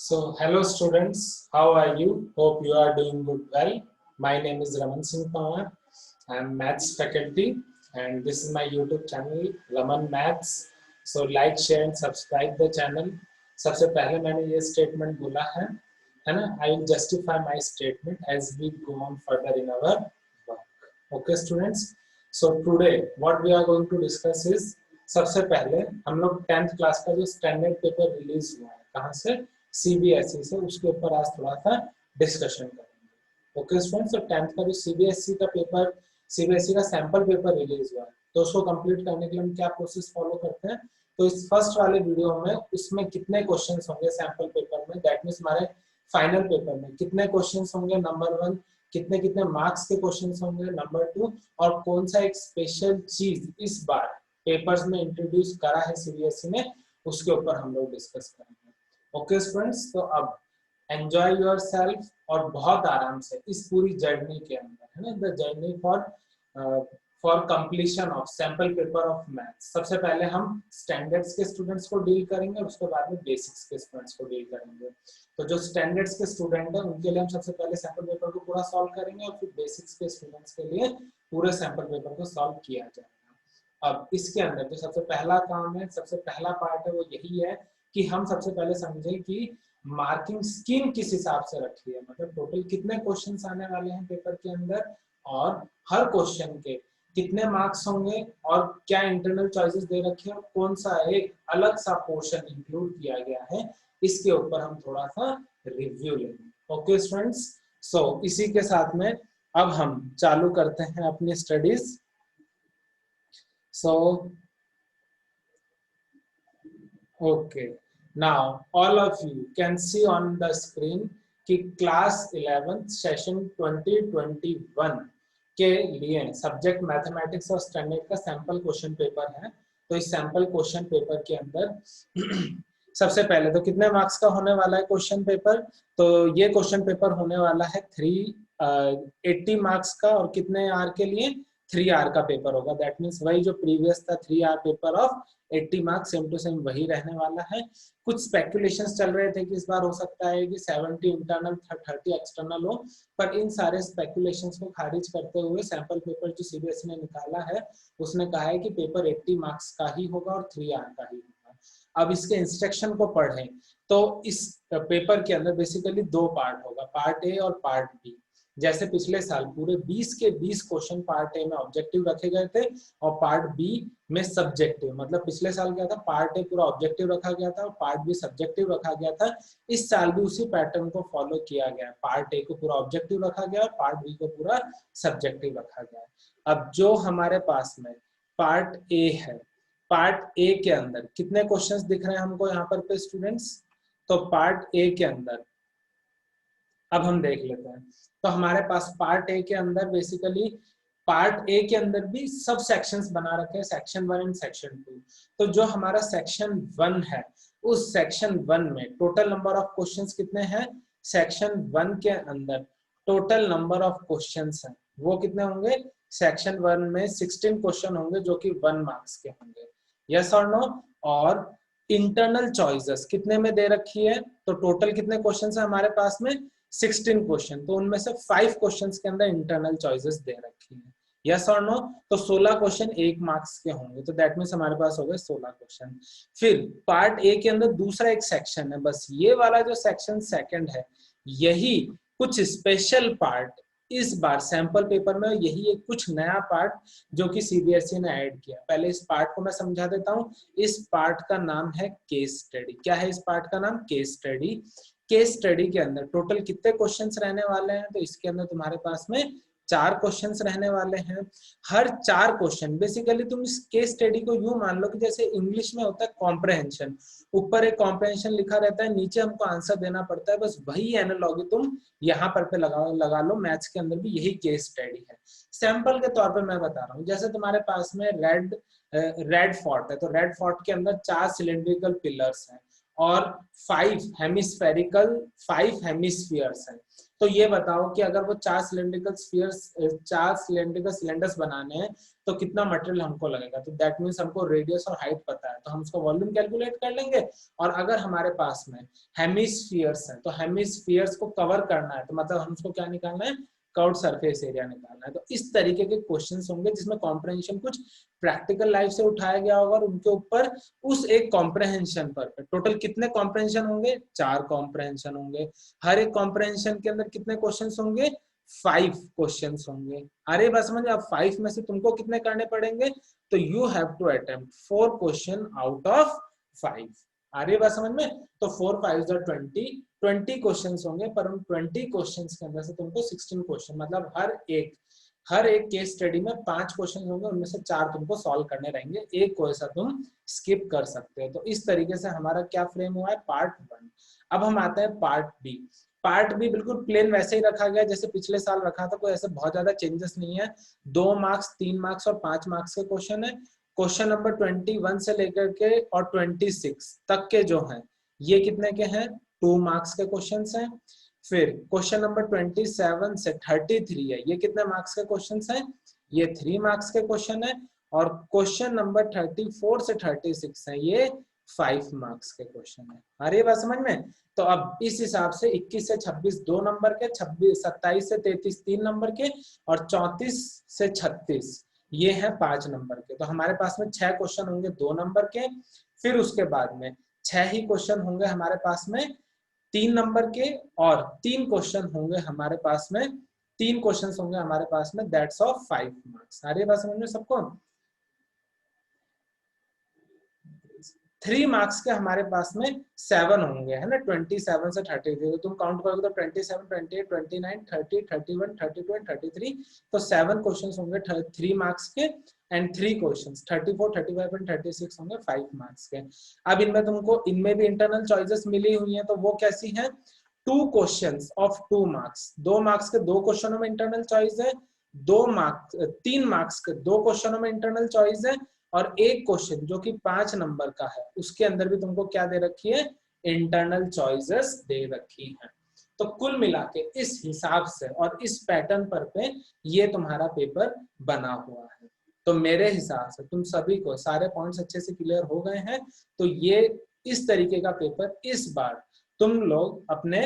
Hello students, how are you? Hope you are doing good well. My name is Raman Singh Pawar. I am maths faculty and this is my YouTube channel Raman Maths. So like, share and subscribe the channel. सबसे पहले मैंने ये statement बोला है ना? I will justify my statement as we go on further in our work. Okay students. So today what we are going to discuss is सबसे पहले हम लोग 10th क्लास का जो स्टैंडर्ड पेपर रिलीज हुआ है कहाँ से सीबीएसई से उसके ऊपर आज थोड़ा सा डिस्कशन करेंगे। ओके स्टूडेंट्स, तो 10th का जो सीबीएसई का पेपर सीबीएसई का सैंपल पेपर रिलीज हुआ है तो उसको कंप्लीट करने के लिए हम क्या प्रोसेस फॉलो करते हैं। तो इस फर्स्ट वाले वीडियो में उसमें कितने क्वेश्चंस होंगे सैंपल पेपर में, दैट मींस हमारे फाइनल पेपर में कितने क्वेश्चंस होंगे, नंबर 1 कितने कितने मार्क्स के क्वेश्चंस होंगे, नंबर 2 और कौन सा एक स्पेशल चीज इस बार पेपर्स में इंट्रोड्यूस करा है सीबीएसई ने, उसके ऊपर हम लोग डिस्कस करेंगे। ओके स्टूडेंट्स, तो अब एंजॉय योरसेल्फ और बहुत आराम से इस पूरी जर्नी के अंदर, है ना, the journey for completion of sample paper of maths. सबसे पहले हम स्टैंडर्ड्स के स्टूडेंट्स को डील करेंगे और उसके बाद में बेसिक्स के स्टूडेंट्स को डील करेंगे। तो जो स्टैंडर्ड्स के स्टूडेंट हैं उनके लिए हम सबसे पहले सैंपल पेपर को पूरा सॉल्व करेंगे और फिर बेसिक्स के स्टूडेंट्स के लिए पूरे सैंपल पेपर को सॉल्व किया जाएगा। अब इसके अंदर जो सबसे पहला काम है, सबसे पहला पार्ट है वो यही है कि हम सबसे पहले समझें कि मार्किंग स्कीम किस हिसाब से रखी है, मतलब टोटल कितने क्वेश्चंस आने वाले हैं पेपर के अंदर और हर क्वेश्चन के कितने मार्क्स होंगे और क्या इंटरनल चॉइसेस दे रखे हैं और कौन सा एक अलग सा पोर्शन इंक्लूड किया गया है, इसके ऊपर हम थोड़ा सा रिव्यू लेंगे। ओके स्टूडेंट्स, सो इसी के साथ में अब हम चालू करते हैं अपनी studies. So, okay, now all of you can see on the screen कि क्लास 11 सेशन 2021 के लिए सब्जेक्ट मैथमेटिक्स और स्टैंडर्ड का सैंपल क्वेश्चन पेपर है। तो इस सैंपल क्वेश्चन पेपर के अंदर सबसे पहले तो कितने मार्क्स का होने वाला है क्वेश्चन पेपर, तो ये क्वेश्चन पेपर होने वाला है 380 मार्क्स का और कितने आर के लिए 3 आर का पेपर होगा। दैट मींस वही जो प्रीवियस था 3 hour paper of 80 marks same to same वही रहने वाला है। कुछ स्पेकुलेशंस चल रहे थे कि इस बार हो सकता है कि 70 इंटरनल 30 एक्सटर्नल हो, पर इन सारे स्पेकुलेशंस को खारिज करते हुए सैंपल पेपर जो सीबीएसई ने निकाला है उसने कहा है कि पेपर 80 मार्क्स का ही होगा और 3 आर का ही होगा। अब इसके इंस्ट्रक्शन को पढ़ें तो इस पेपर के अंदर बेसिकली 2 पार्ट होगा, पार्ट ए और पार्ट बी। जैसे पिछले साल पूरे 20 के 20 क्वेश्चन पार्ट ए में ऑब्जेक्टिव रखे गए थे और पार्ट बी में सब्जेक्टिव, मतलब पिछले साल क्या था, पार्ट ए पूरा ऑब्जेक्टिव रखा गया था और पार्ट बी सब्जेक्टिव रखा गया था। इस साल भी उसी पैटर्न को फॉलो किया गया, पार्ट ए को पूरा ऑब्जेक्टिव रखा गया और पार्ट बी को पूरा सब्जेक्टिव रखा गया। अब जो हमारे पास में पार्ट ए है, पार्ट ए के अंदर कितने क्वेश्चंस दिख रहे हैं हमको यहाँ पर पे स्टूडेंट्स, तो पार्ट ए के अंदर अब हम देख लेते हैं। तो हमारे पास पार्ट ए के अंदर बेसिकली पार्ट ए के अंदर भी सब सेक्शंस बना रखे हैं, सेक्शन 1 एंड सेक्शन 2। तो जो हमारा सेक्शन 1 है उस सेक्शन 1 में टोटल नंबर ऑफ क्वेश्चंस कितने हैं, सेक्शन 1 के अंदर टोटल नंबर ऑफ क्वेश्चंस हैं वो कितने होंगे, सेक्शन 1 में 16 क्वेश्चन होंगे जो कि 1 मार्क्स के होंगे, यस और नो। और इंटरनल चॉइसेस कितने में दे रखी है, तो टोटल कितने क्वेश्चंस है हमारे पास में 16 क्वेश्चन, तो उनमें से 5 क्वेश्चंस के अंदर इंटरनल चॉइसेस दे रखी है, यस और नो। तो 16 क्वेश्चन 1 मार्क्स के होंगे, तो दैट मींस हमारे पास हो गए 16 क्वेश्चन। फिर पार्ट ए के अंदर दूसरा एक सेक्शन है, बस ये वाला जो सेक्शन सेकंड है यही कुछ स्पेशल पार्ट इस बार सैंपल पेपर में, यही एक कुछ नया पार्ट जो कि सीबीएसई ने ऐड किया। पहले इस पार्ट को मैं समझा देता हूँ। इस पार्ट का नाम है केस स्टडी। क्या है इस पार्ट का नाम, केस स्टडी। केस स्टडी के अंदर टोटल कितने क्वेश्चंस रहने वाले हैं, तो इसके अंदर तुम्हारे पास में 4 क्वेश्चंस रहने वाले हैं। हर 4 क्वेश्चन बेसिकली तुम इस केस स्टडी को यूं मान लो कि जैसे इंग्लिश में होता है कॉम्प्रहेंशन, ऊपर एक कॉम्प्रहेंशन लिखा रहता है, नीचे हमको आंसर देना पड़ता है, बस वही एनालॉजी तुम यहाँ पर पे लगा लो। मैथ्स के अंदर भी यही केस स्टडी है। सैंपल के तौर पर मैं बता रहा हूँ, जैसे तुम्हारे पास में रेड फोर्ट है, तो रेड फोर्ट के अंदर 4 सिलेंड्रिकल पिलर्स हैं और 5 हेमिस्फीयर्स हैं। तो ये बताओ कि अगर वो 4 सिलेंड्रिकल सिलेंडर्स बनाने हैं तो कितना मटेरियल हमको लगेगा। तो दैट मीन्स हमको रेडियस और हाइट पता है, तो हम उसका वॉल्यूम कैलकुलेट कर लेंगे। और अगर हमारे पास में हेमिस्फीयर्स हैं तो हेमिस्फीयर्स को कवर करना है, तो मतलब हम उसको क्या निकालना है, कर्व्ड सरफेस एरिया निकालना है। तो इस तरीके के क्वेश्चंस होंगे जिसमें कॉम्प्रहेंशन कुछ प्रैक्टिकल लाइफ से उठाया गया होगा और उनके ऊपर उस एक कॉम्प्रहेंशन पर टोटल कितने कॉम्प्रहेंशन होंगे, 4 कॉम्प्रहेंशन होंगे। हर एक कॉम्प्रहेंशन के अंदर कितने क्वेश्चंस होंगे, 5 क्वेश्चंस होंगे। अरे बस समझ, अब 5 में से तुमको कितने करने पड़ेंगे, तो you have to attempt 4 question out of 5। अरे बस समझ में, तो 4 5 20 क्वेश्चंस होंगे, पर उन 20 क्वेश्चंस के अंदर से तुमको 16 क्वेश्चन, मतलब हर एक केस स्टडी में 5 क्वेश्चन होंगे, उनमें से 4 तुमको सॉल्व करने रहेंगे, एक को ऐसा तुम स्किप कर सकते हो। तो इस तरीके से हमारा क्या फ्रेम हुआ है, पार्ट 1। अब हम आते हैं पार्ट बी। पार्ट बी बिल्कुल प्लेन वैसे ही रखा गया जैसे पिछले साल रखा था, कोई ऐसे बहुत ज्यादा चेंजेस नहीं है। 2 मार्क्स, 3 मार्क्स और 5 मार्क्स के क्वेश्चन है। क्वेश्चन नंबर 21 से लेकर के और 26 तक के जो हैं ये कितने के हैं, 2 मार्क्स के क्वेश्चन हैं। फिर क्वेश्चन नंबर 27 से 33 है, ये कितने मार्क्स के क्वेश्चन हैं, ये 3 मार्क्स के क्वेश्चन है। और क्वेश्चन नंबर 34 से 36 है, ये 5 मार्क्स के क्वेश्चन है। अरे बात समझ में। तो अब इस हिसाब से 21 से 26 2 नंबर के, 27 से 33 3 नंबर के, और 34 से 36 ये है 5 नंबर के। तो हमारे पास में 6 क्वेश्चन होंगे 2 नंबर के। फिर उसके बाद में 6 ही क्वेश्चन होंगे हमारे पास में 3 नंबर के, और 3 क्वेश्चन होंगे हमारे पास में, 3 क्वेश्चन होंगे हमारे पास में, दैट्स ऑफ 5 मार्क्स। सारी बात समझ में सबको। 3 मार्क्स के हमारे पास में 7 होंगे, है ना, 27 से 33। तो तुम काउंट करोगे तो 27, 28, 29, 30, 31, 32 एंड 33। तो 7 क्वेश्चंस होंगे 3 मार्क्स के, एंड 3 क्वेश्चंस 34, 35 एंड 36 होंगे 5 मार्क्स के। अब इनमें तुमको इनमें भी इंटरनल चॉइसेस मिली हुई हैं, तो वो कैसी हैं, 2 क्वेश्चंस ऑफ 2 मार्क्स, 2 मार्क्स के 2 क्वेश्चनों में इंटरनल चॉइस है, 3 मार्क्स के 2 क्वेश्चनों में इंटरनल चॉइस है, और एक क्वेश्चन जो कि 5 नंबर का है उसके अंदर भी तुमको क्या दे रखी है, इंटरनल चॉइसेस दे रखी है। तो कुल मिला के इस हिसाब से और इस पैटर्न पर पे ये तुम्हारा पेपर बना हुआ है। तो मेरे हिसाब से तुम सभी को सारे पॉइंट्स अच्छे से क्लियर हो गए हैं। तो ये इस तरीके का पेपर इस बार तुम लोग अपने,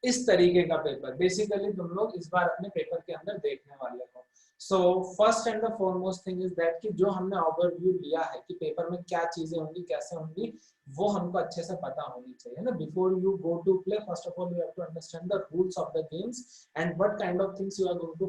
इस तरीके का पेपर बेसिकली तुम लोग इस बार अपने पेपर के अंदर देखने वाले हो। So first and the foremost thing is that कि जो हमने ओवरव्यू लिया है कि पेपर में क्या चीजें होंगी, कैसे होंगी, वो हमको अच्छे से पता होनी चाहिए ना। Before you go to play, first of all you have to understand the rules of the games and what kind of things you are going to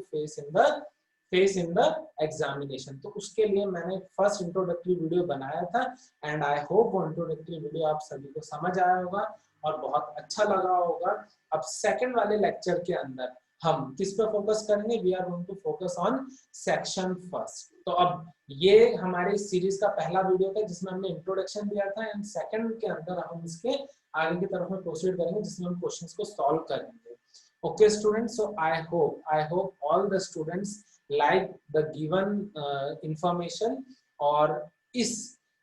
face in the examination. तो उसके लिए मैंने फर्स्ट इंट्रोडक्टरी वीडियो बनाया था, and I hope वो introductory video आप सभी को समझ आया होगा और बहुत अच्छा लगा होगा। अब सेकंड वाले लेक्चर के अंदर हम किस पे फोकस करेंगे, we are going to focus on section first. तो अब ये हमारे सीरीज का पहला वीडियो था जिसमें हमने इंट्रोडक्शन दिया था, एंड सेकंड के अंदर हम इसके आगे की तरफ में प्रोसीड करेंगे जिसमें हम क्वेश्चंस को सॉल्व करेंगे। Okay students, so I hope all the students like the given information, और इस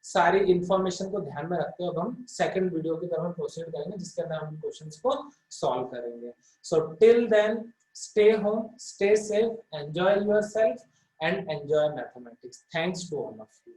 सारी इंफॉर्मेशन को ध्यान में रखते हुए अब हम सेकंड वीडियो की तरफ प्रोसीड करेंगे जिसके अंदर हम क्वेश्चंस को सॉल्व करेंगे। So till then stay home, stay safe, enjoy yourself and enjoy mathematics. Thanks to all of you.